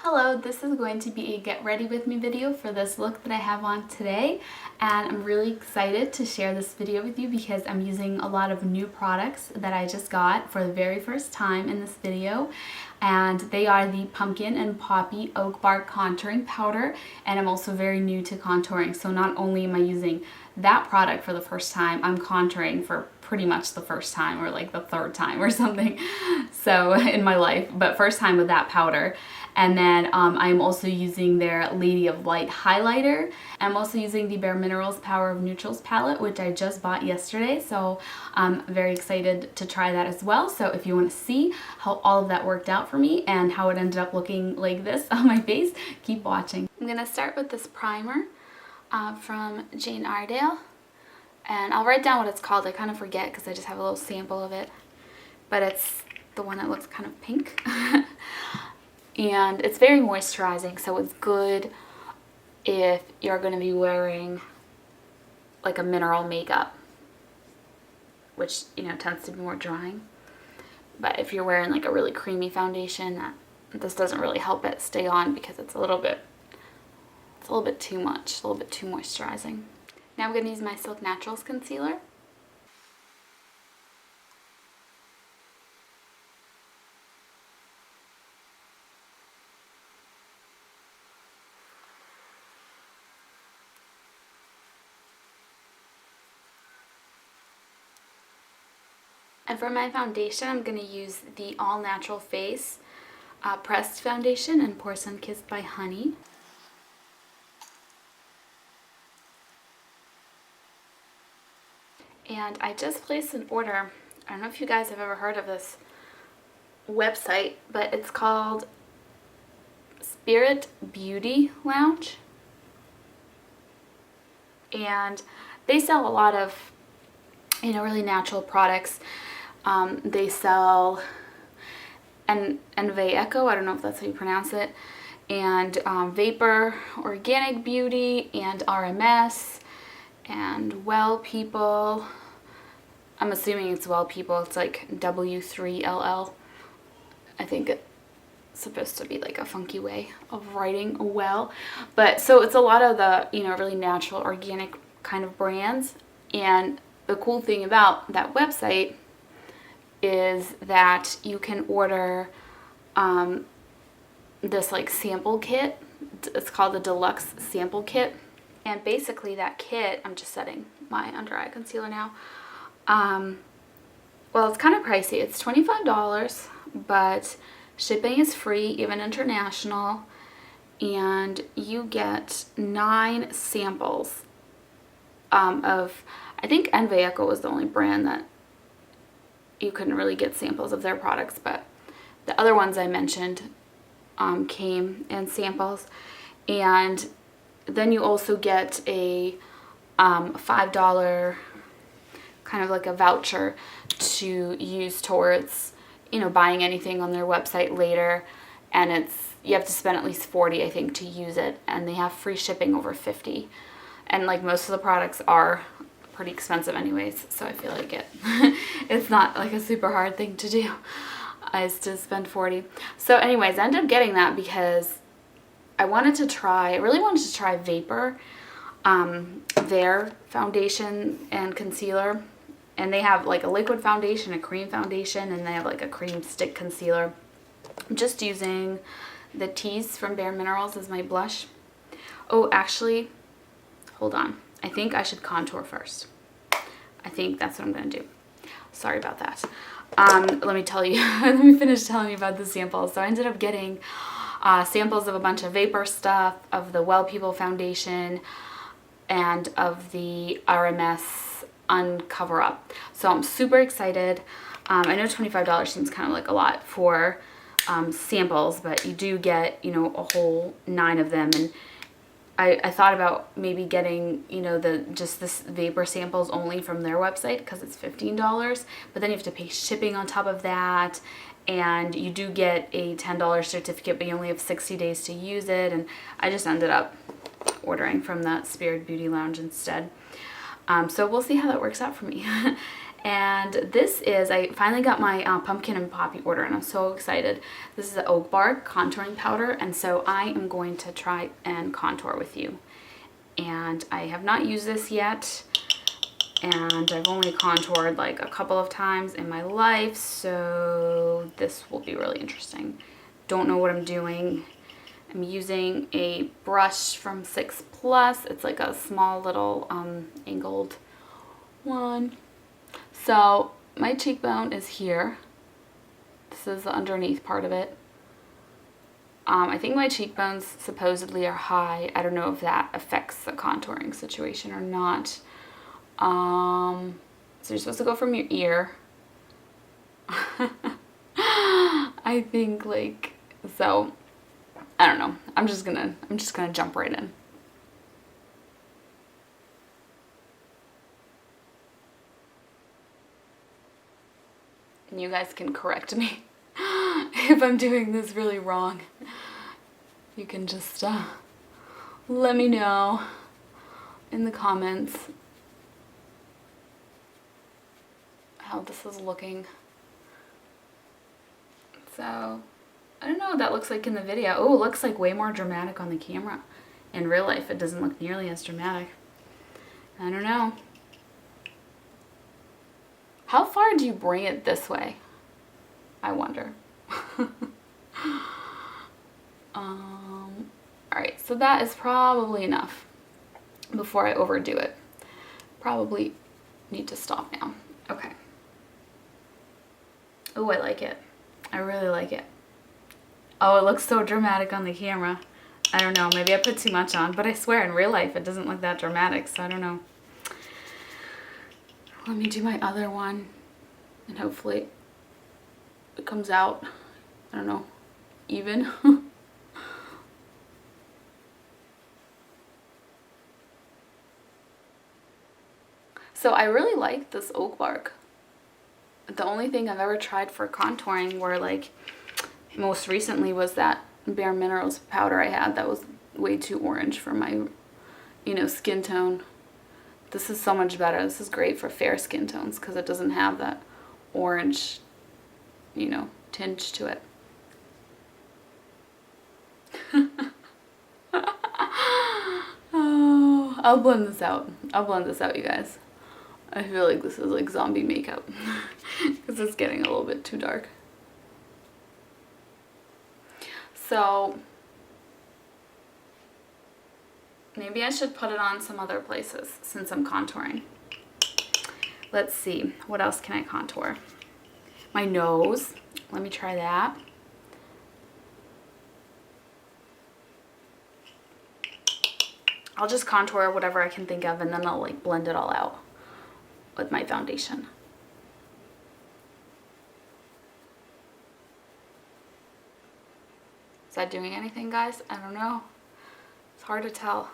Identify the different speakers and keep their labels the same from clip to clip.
Speaker 1: Hello, this is going to be a get ready with me video for this look that I have on today, and I'm really excited to share this video with you because I'm using a lot of new products that I just got for the very first time in this video, and they are the Pumpkin and Poppy Oak Bark Contouring Powder, and I'm also very new to contouring, so not only am I using that product for the first time, I'm contouring for pretty much the first time or like the third time or something so in my life, but first time with that powder. And then I'm also using their Lady of Light highlighter. I'm also using the Bare Minerals Power of Neutrals palette, which I just bought yesterday, so I'm very excited to try that as well. So if you want to see how all of that worked out for me and how it ended up looking like this on my face, keep watching. I'm gonna start with this primer from Iredale. And I'll write down what it's called. I kind of forget because I just have a little sample of it. But it's the one that looks kind of pink. And it's very moisturizing, so it's good if you're going to be wearing like a mineral makeup, which, you know, tends to be more drying. But if you're wearing like a really creamy foundation, this doesn't really help it stay on because it's a little bit too much, a little bit too moisturizing. Now I'm going to use my Silk Naturals concealer. And for my foundation, I'm going to use the All Natural Face Pressed Foundation in Porcelain Kissed by Honey. And I just placed an order. I don't know if you guys have ever heard of this website, but it's called Spirit Beauty Lounge. And they sell a lot of, you know, really natural products. They sell Envy Echo, I don't know if that's how you pronounce it, and Vapor Organic Beauty, and RMS, and Well People. I'm assuming it's Well People. It's like W3LL. I think it's supposed to be like a funky way of writing well. But so it's a lot of the, you know, really natural, organic kind of brands. And the cool thing about that website is that you can order this like sample kit. It's called the Deluxe Sample Kit. And basically that kit, I'm just setting my under eye concealer now. Well, it's kind of pricey. It's $25, but shipping is free, even international. And you get 9 samples of, I think Envy Echo was the only brand that you couldn't really get samples of their products, but the other ones I mentioned came in samples. And then you also get a $5 kind of like a voucher to use towards, you know, buying anything on their website later. And you have to spend at least $40, I think, to use it. And they have free shipping over $50. And like most of the products are pretty expensive anyways, so I feel like it's not like a super hard thing to do, is to spend $40. So anyways, I ended up getting that because I really wanted to try Vapor, their foundation and concealer. And they have like a liquid foundation, a cream foundation, and they have like a cream stick concealer. I'm just using the Tease from Bare Minerals as my blush. Oh, actually, hold on. I think I should contour first. I think that's what I'm going to do. Sorry about that. Let me tell you, let me finish telling you about the samples. So I ended up getting samples of a bunch of Vapor stuff, of the Well People foundation, and of the RMS Uncover Up. So I'm super excited. I know $25 seems kind of like a lot for samples, but you do get, you know, a whole 9 of them. And I thought about maybe getting, you know, just this Vapor samples only from their website because it's $15, but then you have to pay shipping on top of that, and you do get a $10 certificate, but you only have 60 days to use it, and I just ended up ordering from that Spirit Beauty Lounge instead. So we'll see how that works out for me. And this is, I finally got my pumpkin and poppy order, and I'm so excited. This is the Oak Bar contouring powder, and so I am going to try and contour with you. And I have not used this yet, and I've only contoured like a couple of times in my life, so this will be really interesting. Don't know what I'm doing. I'm using a brush from 6 Plus. It's like a small little angled one. So my cheekbone is here. This is the underneath part of it. I think my cheekbones supposedly are high. I don't know if that affects the contouring situation or not. So you're supposed to go from your ear. I think like, so I don't know. I'm just gonna jump right in. And you guys can correct me if I'm doing this really wrong. You can just let me know in the comments how this is looking. So, I don't know what that looks like in the video. Oh, it looks like way more dramatic on the camera. In real life, it doesn't look nearly as dramatic. I don't know. How far do you bring it this way? I wonder. Alright, so that is probably enough before I overdo it. Probably need to stop now. Okay. Oh, I like it. I really like it. Oh, it looks so dramatic on the camera. I don't know, maybe I put too much on, but I swear in real life it doesn't look that dramatic, so I don't know. Let me do my other one, and hopefully it comes out, I don't know, even. So I really like this oak bark. The only thing I've ever tried for contouring were like, most recently was that Bare Minerals powder I had that was way too orange for my, you know, skin tone. This is so much better. This is great for fair skin tones because it doesn't have that orange, you know, tinge to it. Oh, I'll blend this out. I'll blend this out, you guys. I feel like this is like zombie makeup because it's getting a little bit too dark. So maybe I should put it on some other places since I'm contouring. Let's see, what else can I contour? My nose, let me try that. I'll just contour whatever I can think of and then I'll like blend it all out with my foundation. Is that doing anything, guys? I don't know. It's hard to tell.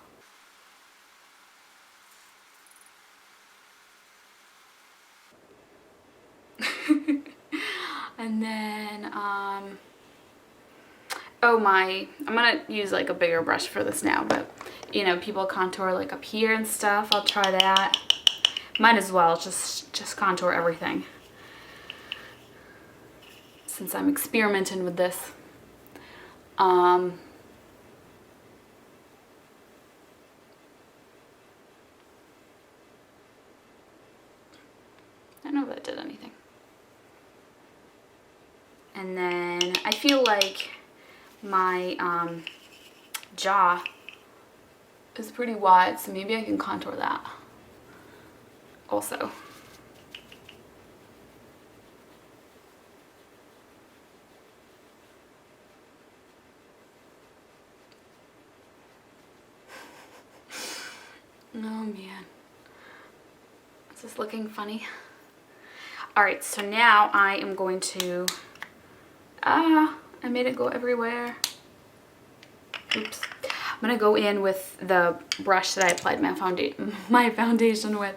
Speaker 1: And then, oh I'm gonna use like a bigger brush for this now, but you know, people contour like up here and stuff. I'll try that. Might as well just contour everything since I'm experimenting with this. I don't know if that did anything. And then I feel like my jaw is pretty wide, so maybe I can contour that also. Oh man, is this looking funny? Alright, so now I am going to, I made it go everywhere. Oops. I'm gonna go in with the brush that I applied my foundation with,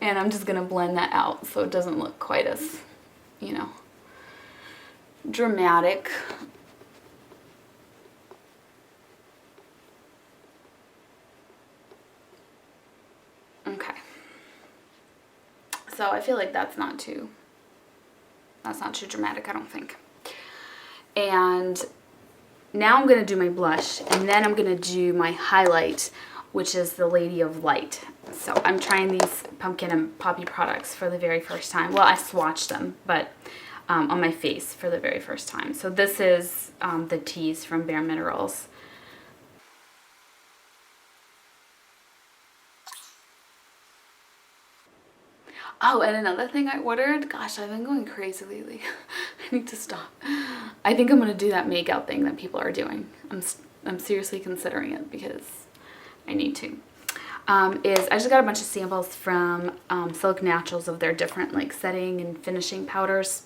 Speaker 1: and I'm just gonna blend that out so it doesn't look quite as, you know, dramatic. so I feel like that's not too dramatic, I don't think. And now I'm going to do my blush, and then I'm going to do my highlight, which is the Lady of Light. So I'm trying these pumpkin and poppy products for the very first time. Well, I swatched them, but on my face for the very first time. So this is the Tease from Bare Minerals. Oh, and another thing I ordered, gosh, I've been going crazy lately. I need to stop. I think I'm going to do that makeout thing that people are doing. I'm seriously considering it because I need to. I just got a bunch of samples from Silk Naturals of their different like setting and finishing powders,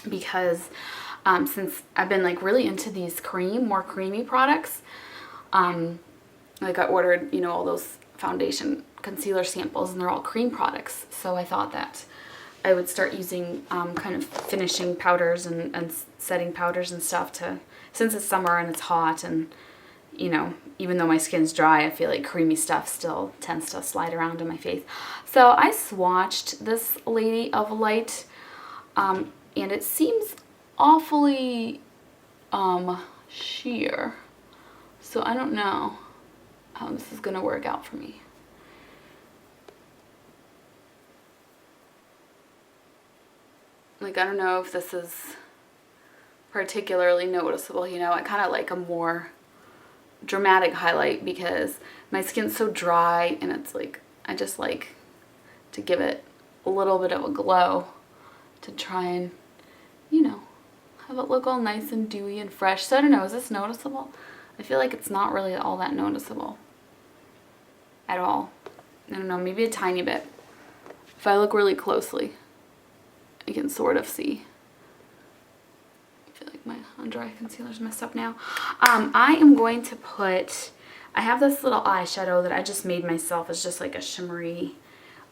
Speaker 1: because since I've been like really into these more creamy products, like I ordered, you know, all those foundation concealer samples, and they're all cream products. So I thought that I would start using kind of finishing powders and setting powders and stuff since it's summer and it's hot, and you know, even though my skin's dry, I feel like creamy stuff still tends to slide around in my face. So I swatched this Lady of Light, and it seems awfully sheer. So I don't know how this is gonna work out for me. Like, I don't know if this is particularly noticeable, you know. I kind of like a more dramatic highlight because my skin's so dry, and it's like, I just like to give it a little bit of a glow to try and, you know, have it look all nice and dewy and fresh. So I don't know, is this noticeable? I feel like it's not really all that noticeable at all. I don't know, maybe a tiny bit. If I look really closely, I can sort of see. I feel like my under eye concealer's messed up now. I am going to I have this little eyeshadow that I just made myself. It's just like a shimmery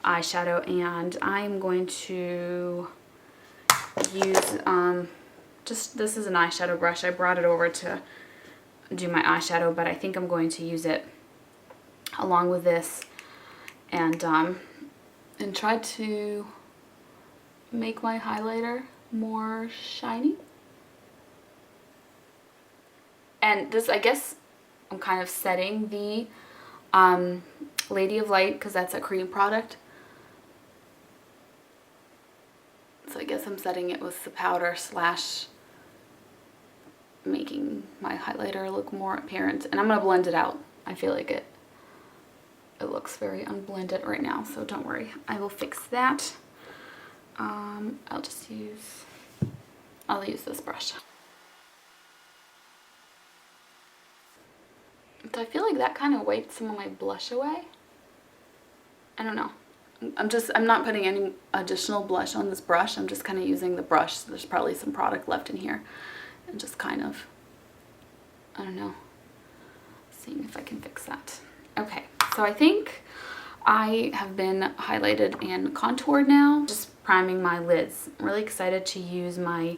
Speaker 1: eyeshadow, and I'm going to use, this is an eyeshadow brush. I brought it over to do my eyeshadow, but I think I'm going to use it along with this and try to make my highlighter more shiny. And this, I guess I'm kind of setting the Lady of Light because that's a cream product. So I guess I'm setting it with the powder slash making my highlighter look more apparent. And I'm going to blend it out. I feel like it looks very unblended right now, so don't worry. I will fix that. I'll use this brush. So I feel like that kind of wiped some of my blush away. I don't know. I'm not putting any additional blush on this brush. I'm just kind of using the brush. So there's probably some product left in here. And just kind of, I don't know, seeing if I can fix that. Okay, so I think I have been highlighted and contoured now. Just priming my lids. I'm really excited to use my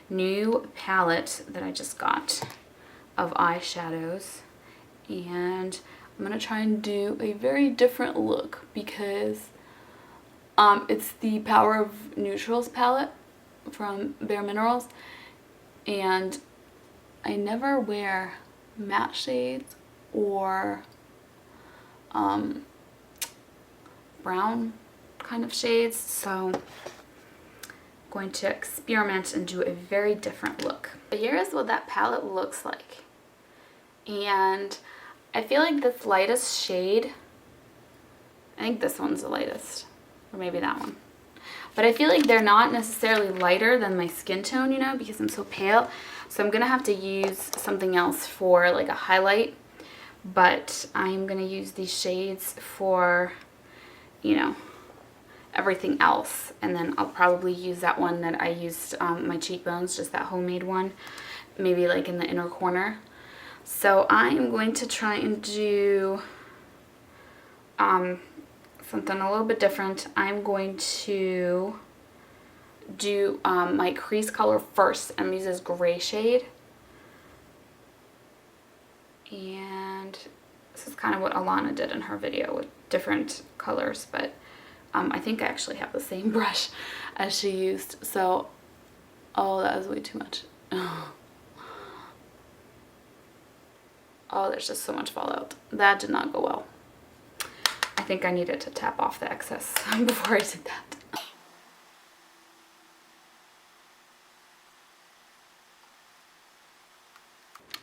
Speaker 1: new palette that I just got of eyeshadows. And I'm going to try and do a very different look because it's the Power of Neutrals palette from Bare Minerals. And I never wear matte shades or brown kind of shades, so I'm going to experiment and do a very different look. But here is what that palette looks like. And I feel like this lightest shade, I think this one's the lightest, or maybe that one. But I feel like they're not necessarily lighter than my skin tone, you know, because I'm so pale. So I'm going to have to use something else for like a highlight. But I'm going to use these shades for, you know, everything else. And then I'll probably use that one that I used my cheekbones, just that homemade one, maybe like in the inner corner. So I am going to try and do something a little bit different. I'm going to do my crease color first. I'm going to use this gray shade. And this is kind of what Alana did in her video with different colors, but I think I actually have the same brush as she used. So, oh, that was way too much. Oh, there's just so much fallout. That did not go well. I think I needed to tap off the excess before I did that.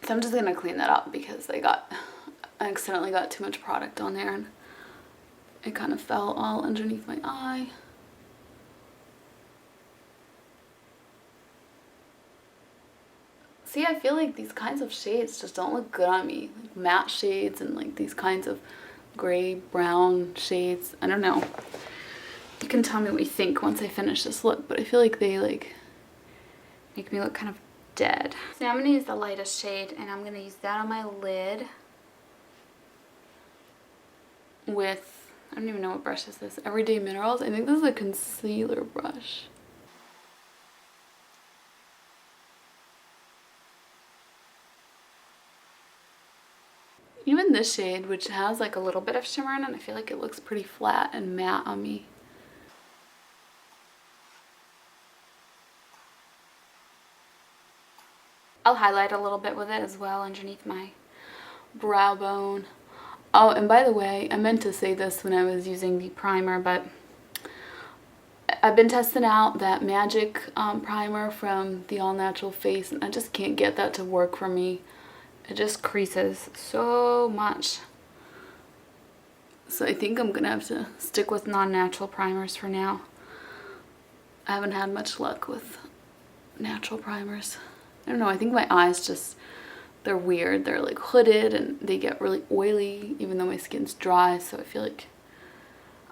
Speaker 1: So I'm just gonna clean that up because I accidentally got too much product on there and it kind of fell all underneath my eye. See, I feel like these kinds of shades just don't look good on me. Like matte shades and like these kinds of gray, brown shades. I don't know. You can tell me what you think once I finish this look, but I feel like they like make me look kind of dead. So now I'm gonna use the lightest shade and I'm gonna use that on my lid with, I don't even know what brush is this, Everyday Minerals. I think this is a concealer brush. Even this shade, which has like a little bit of shimmer in it, I feel like it looks pretty flat and matte on me. I'll highlight a little bit with it as well underneath my brow bone. Oh, and by the way, I meant to say this when I was using the primer, but I've been testing out that Magic primer from the All Natural Face, and I just can't get that to work for me. It just creases so much. So I think I'm gonna have to stick with non-natural primers for now. I haven't had much luck with natural primers. I don't know, I think my eyes just, they're weird. They're like hooded and they get really oily even though my skin's dry. So I feel like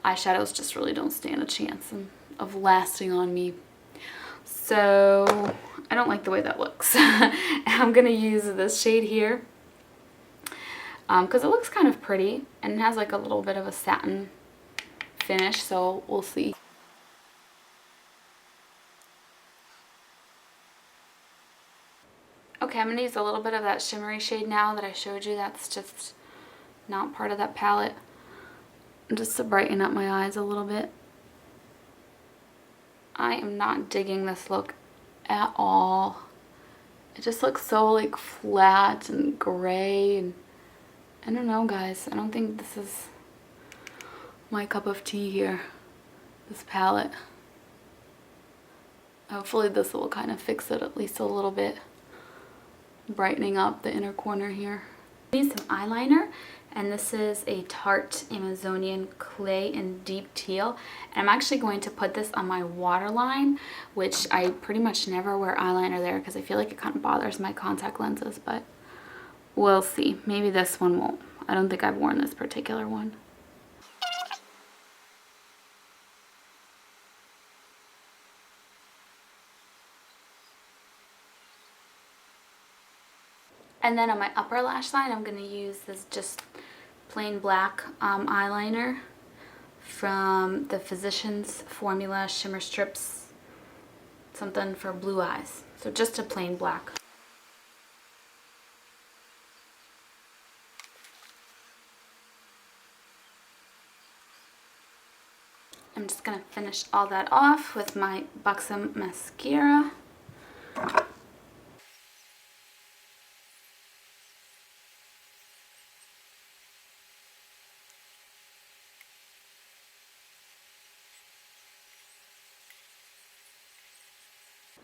Speaker 1: eyeshadows just really don't stand a chance of lasting on me. So I don't like the way that looks. I'm gonna use this shade here because it looks kind of pretty and it has like a little bit of a satin finish, so we'll see. Okay, I'm gonna use a little bit of that shimmery shade now that I showed you. That's just not part of that palette, just to brighten up my eyes a little bit. I am not digging this look at all. It just looks so like flat and gray, and I don't know, guys. I don't think this is my cup of tea here, this palette. Hopefully this will kind of fix it at least a little bit, brightening up the inner corner here. I need some eyeliner, and this is a Tarte Amazonian Clay in Deep Teal. And I'm actually going to put this on my waterline, which I pretty much never wear eyeliner there because I feel like it kind of bothers my contact lenses, but we'll see. Maybe this one won't. I don't think I've worn this particular one. And then on my upper lash line, I'm going to use this just plain black eyeliner from the Physicians Formula Shimmer Strips, something for blue eyes. So just a plain black. I'm just going to finish all that off with my Buxom mascara.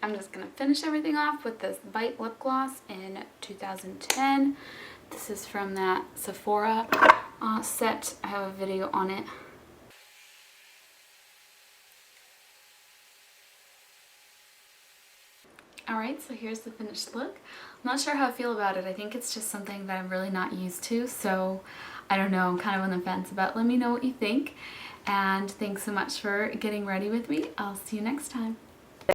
Speaker 1: I'm just going to finish everything off with this Bite lip gloss in 2010. This is from that Sephora set. I have a video on it. Alright, so here's the finished look. I'm not sure how I feel about it. I think it's just something that I'm really not used to, so I don't know, I'm kind of on the fence about. Let me know what you think, and thanks so much for getting ready with me. I'll see you next time.